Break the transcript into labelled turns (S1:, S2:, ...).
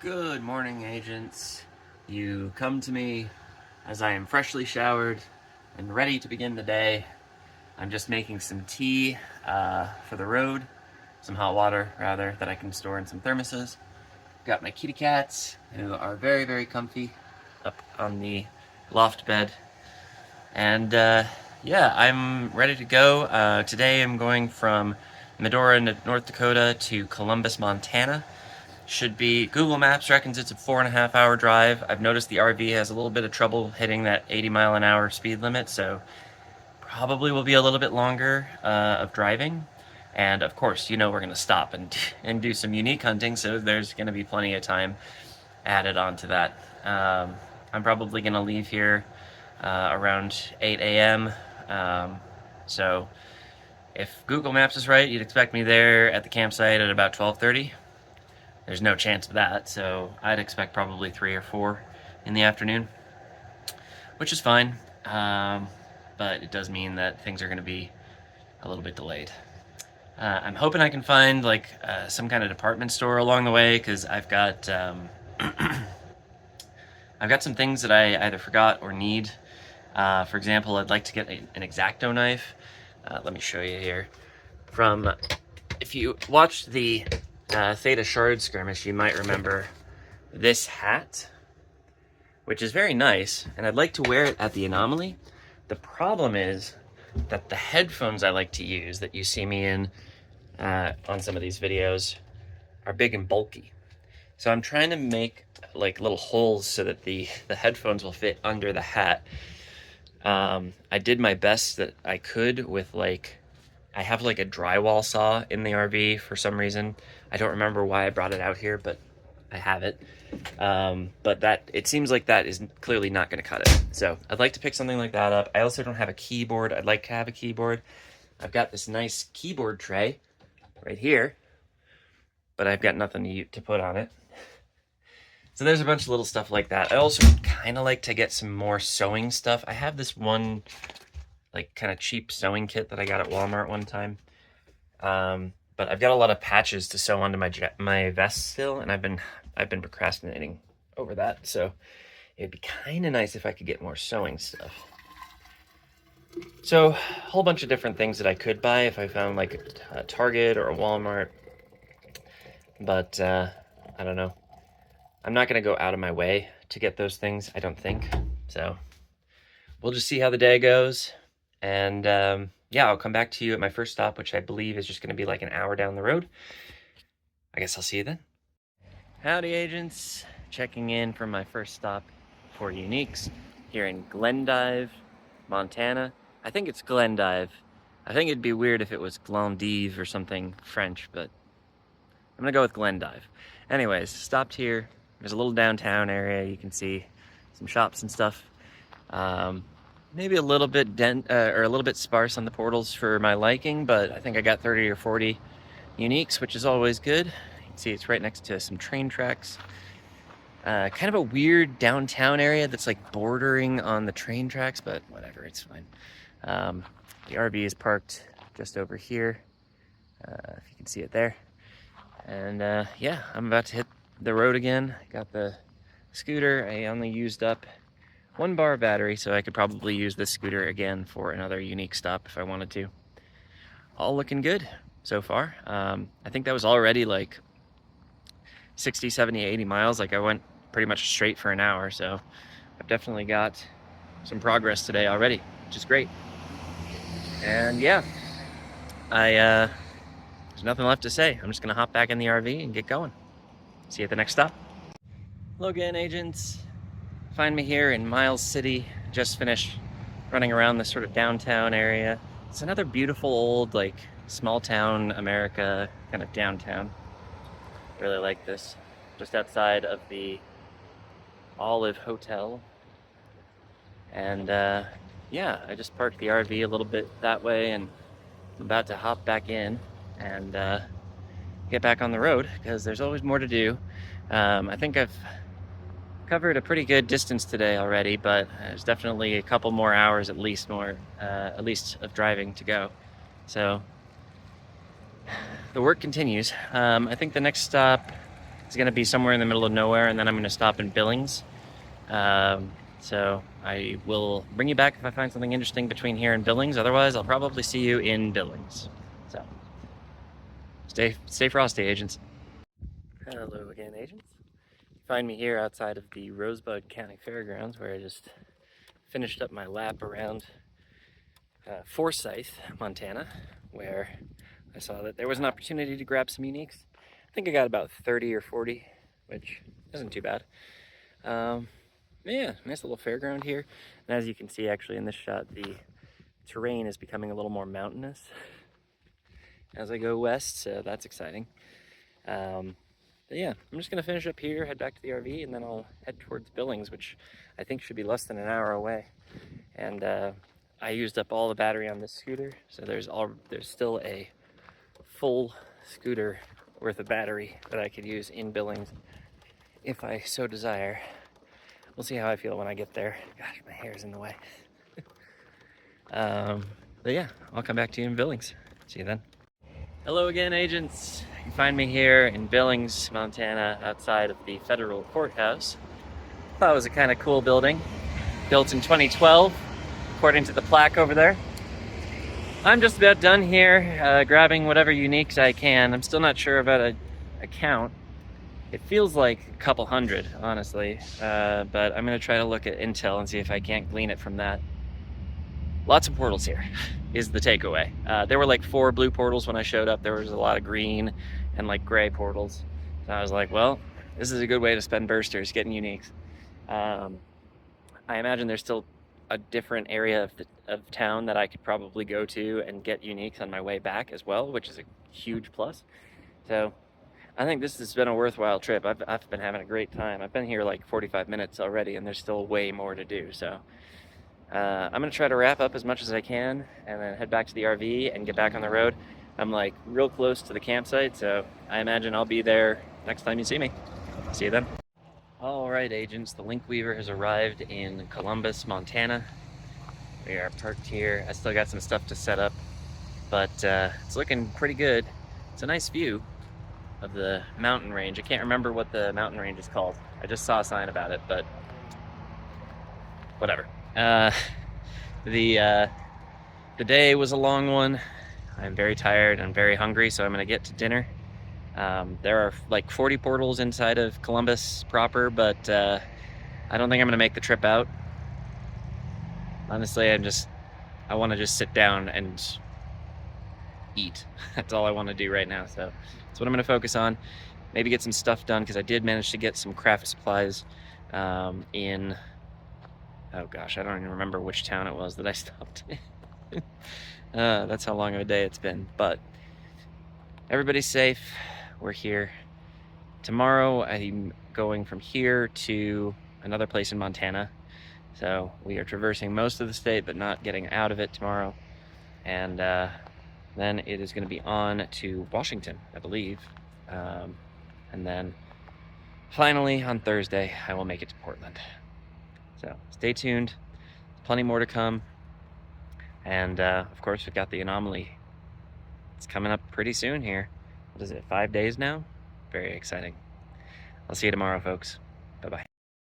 S1: Good morning, agents. You come to me as I am freshly showered and ready to begin the day. I'm just making some tea for the road, some hot water, rather, that I can store in some thermoses. Got my kitty cats, who are very, very comfy, up on the loft bed. And yeah, I'm ready to go. Today I'm going from Medora, North Dakota to Columbus, Montana. Should be, Google Maps reckons it's a 4.5 hour drive. I've noticed the RV has a little bit of trouble hitting that 80-mile-an-hour speed limit, so probably will be a little bit longer of driving. And of course, we're going to stop and do some unique hunting, so there's going to be plenty of time added onto that. I'm probably going to leave here around 8 a.m. So if Google Maps is right, you'd expect me there at the campsite at about 12:30. There's no chance of that, so I'd expect probably 3 or 4 in the afternoon, which is fine, but it does mean that things are going to be a little bit delayed. I'm hoping I can find some kind of department store along the way, because I've got I've got some things that I either forgot or need. For example, I'd like to get an X-Acto knife. Let me show you here. If you watched the Theta Shard skirmish, you might remember this hat, which is very nice, and I'd like to wear it at the Anomaly. The problem is that the headphones I like to use, that you see me in on some of these videos, are big and bulky. So I'm trying to make little holes so that the headphones will fit under the hat. I did my best that I could with I have a drywall saw in the RV for some reason. I don't remember why I brought it out here, but I have it. But it seems like that is clearly not going to cut it. So I'd like to pick something like that up. I also don't have a keyboard. I'd like to have a keyboard. I've got this nice keyboard tray right here, but I've got nothing to put on it. So there's a bunch of little stuff like that. I also kind of like to get some more sewing stuff. I have this one kind of cheap sewing kit that I got at Walmart one time. But I've got a lot of patches to sew onto my vest still, and I've been procrastinating over that. So it'd be kind of nice if I could get more sewing stuff. So a whole bunch of different things that I could buy if I found a Target or a Walmart. But I don't know. I'm not going to go out of my way to get those things, I don't think. So we'll just see how the day goes. And yeah, I'll come back to you at my first stop, which I believe is just going to be an hour down the road. I guess I'll see you then. Howdy, agents. Checking in from my first stop for Uniques here in Glendive, Montana. I think it's Glendive. I think it'd be weird if it was Glendive or something French, but I'm going to go with Glendive. Anyways, stopped here. There's a little downtown area. You can see some shops and stuff. Maybe a little bit or a little bit sparse on the portals for my liking, but I think I got 30 or 40 Uniques, which is always good. You can see it's right next to some train tracks. Kind of a weird downtown area that's bordering on the train tracks, but whatever, it's fine. The RV is parked just over here, if you can see it there. And yeah, I'm about to hit the road again. Got the scooter. I only used up 1 bar battery, so I could probably use this scooter again for another Unique stop if I wanted to. All looking good so far. I think that was already 60, 70, 80 miles. I went pretty much straight for an hour, so I've definitely got some progress today already, which is great. And yeah, there's nothing left to say. I'm just gonna hop back in the RV and get going. See you at the next stop. Hello again, agents. Find me here in Miles City. Just finished running around this sort of downtown area. It's another beautiful old small town America kind of downtown. Really like this. Just outside of the Olive Hotel. And yeah, I just parked the RV a little bit that way, and I'm about to hop back in and get back on the road, because there's always more to do. I think I've covered a pretty good distance today already, but there's definitely a couple more hours at least of driving to go. So the work continues. I think the next stop It's going to be somewhere in the middle of nowhere, and then I'm going to stop in Billings. So I will bring you back if I find something interesting between here and Billings. Otherwise, I'll probably see you in Billings. So stay frosty, agents. Hello again, agents. You find me here outside of the Rosebud County Fairgrounds, where I just finished up my lap around Forsyth, Montana, where I saw that there was an opportunity to grab some uniques. I think I got about 30 or 40, which isn't too bad. Yeah, nice little fairground here. And as you can see, actually, in this shot, the terrain is becoming a little more mountainous as I go west, so that's exciting. But yeah, I'm just gonna finish up here, head back to the RV, and then I'll head towards Billings, which I think should be less than an hour away. And I used up all the battery on this scooter, so there's still a full scooter worth of battery that I could use in Billings if I so desire. We'll see how I feel when I get there. Gosh, my hair's in the way. But yeah, I'll come back to you in Billings. See you then. Hello again, agents. You find me here in Billings, Montana, outside of the federal courthouse. Thought it was a kind of cool building, built in 2012, according to the plaque over there. I'm just about done here, grabbing whatever uniques I can. I'm still not sure about a count. It feels like a couple hundred, honestly, but I'm gonna try to look at intel and see if I can't glean it from that. Lots of portals here is the takeaway. There were like 4 blue portals when I showed up. There was a lot of green and like gray portals. So I was like, well, this is a good way to spend bursters, getting uniques. I imagine there's still a different area of town that I could probably go to and get uniques on my way back as well, which is a huge plus. So I think this has been a worthwhile trip. I've been having a great time. I've been here like 45 minutes already, and there's still way more to do. So I'm gonna try to wrap up as much as I can and then head back to the RV and get back on the road. I'm like real close to the campsite, so I imagine I'll be there next time you see me. See you then. All right, agents, the Link Weaver has arrived in Columbus, Montana. We are parked here. I still got some stuff to set up, but it's looking pretty good. It's a nice view of the mountain range. I can't remember what the mountain range is called. I just saw a sign about it, but whatever. The day was a long one. I'm very tired and very hungry, so I'm gonna get to dinner. There are like 40 portals inside of Columbus proper, but I don't think I'm gonna make the trip out. Honestly, I want to just sit down and eat. That's all I want to do right now, so that's what I'm gonna focus on. Maybe get some stuff done, because I did manage to get some craft supplies in, oh gosh, I don't even remember which town it was that I stopped in. That's how long of a day it's been, but everybody's safe. We're here. Tomorrow I'm going from here to another place in Montana. So we are traversing most of the state, but not getting out of it tomorrow. And then it is going to be on to Washington, I believe. And then finally on Thursday, I will make it to Portland. So stay tuned. Plenty more to come. And of course, we've got the anomaly. It's coming up pretty soon here. What is it, 5 days now? Very exciting. I'll see you tomorrow, folks. Bye-bye.